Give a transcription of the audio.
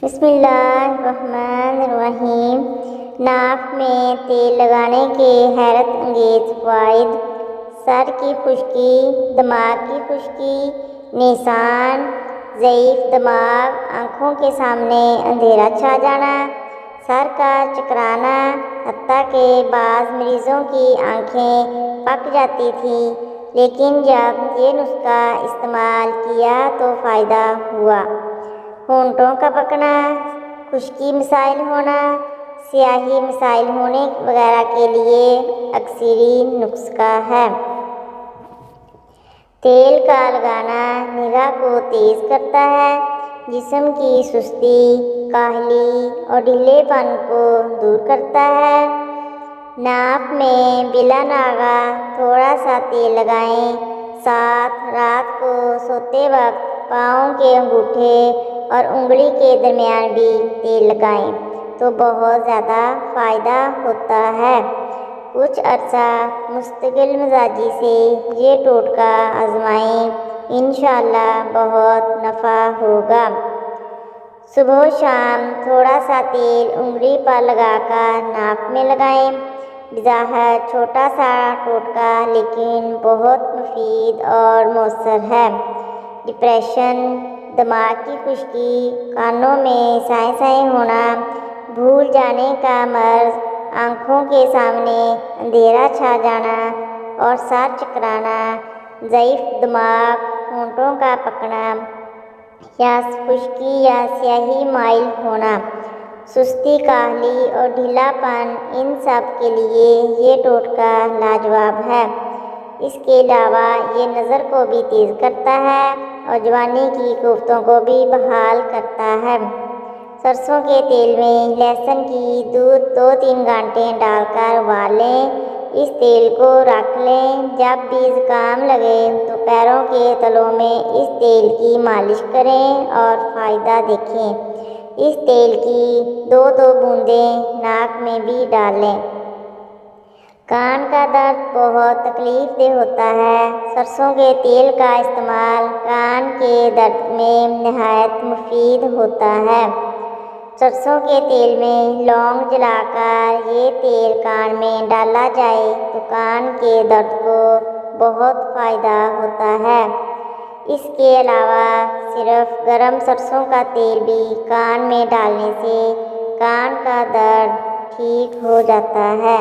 بسم اللہ الرحمن الرحیم۔ ناک میں تیل لگانے کے حیرت انگیز فوائد: سر کی خشکی، دماغ کی خشکی، نیسان، ضعیف دماغ، آنکھوں کے سامنے اندھیرا چھا جانا، سر کا چکرانا، حتیٰ کہ بعض مریضوں کی آنکھیں پک جاتی تھیں، لیکن جب یہ نسخہ استعمال کیا تو فائدہ ہوا۔ ہونٹوں کا پکنا، خشکی مسائل ہونا، سیاہی مسائل ہونے وغیرہ کے لیے اکثری نسخہ ہے۔ تیل کا لگانا نگاہ کو تیز کرتا ہے، جسم کی سستی، کاہلی اور ڈھیلے پن کو دور کرتا ہے۔ ناک میں بلا ناغہ تھوڑا سا تیل لگائیں، ساتھ رات کو سوتے وقت پاؤں کے انگوٹھے اور انگلی کے درمیان بھی تیل لگائیں تو بہت زیادہ فائدہ ہوتا ہے۔ کچھ عرصہ مستقل مزاجی سے یہ ٹوٹکا آزمائیں، انشاءاللہ بہت نفع ہوگا۔ صبح و شام تھوڑا سا تیل انگلی پر لگا کر ناک میں لگائیں۔ بظاہر چھوٹا سا ٹوٹکا لیکن بہت مفید اور مؤثر ہے۔ ڈپریشن، دماغ کی خشکی، کانوں میں سائیں سائیں ہونا، بھول جانے کا مرض، آنکھوں کے سامنے اندھیرا چھا جانا اور سر چکرانا، ضعیف دماغ، ہونٹوں کا پکنا یا خشکی یا سیاہی مائل ہونا، سستی، کاہلی اور ڈھیلا پن، ان سب کے لیے یہ ٹوٹکا لاجواب ہے۔ اس کے علاوہ یہ نظر کو بھی تیز کرتا ہے اور جوانی کی قوتوں کو بھی بحال کرتا ہے۔ سرسوں کے تیل میں لہسن کی دودھ 2-3 گھنٹے ڈال کر ابال لیں، اس تیل کو رکھ لیں۔ جب بھی زکام لگے تو پیروں کے تلوں میں اس تیل کی مالش کریں اور فائدہ دیکھیں۔ اس تیل کی 2 بوندیں ناک میں بھی ڈال لیں۔ کان کا درد بہت تکلیف دہ ہوتا ہے، سرسوں کے تیل کا استعمال کان کے درد میں نہایت مفید ہوتا ہے۔ سرسوں کے تیل میں لونگ جلا کر یہ تیل کان میں ڈالا جائے تو کان کے درد کو بہت فائدہ ہوتا ہے۔ اس کے علاوہ صرف گرم سرسوں کا تیل بھی کان میں ڈالنے سے کان کا درد ٹھیک ہو جاتا ہے۔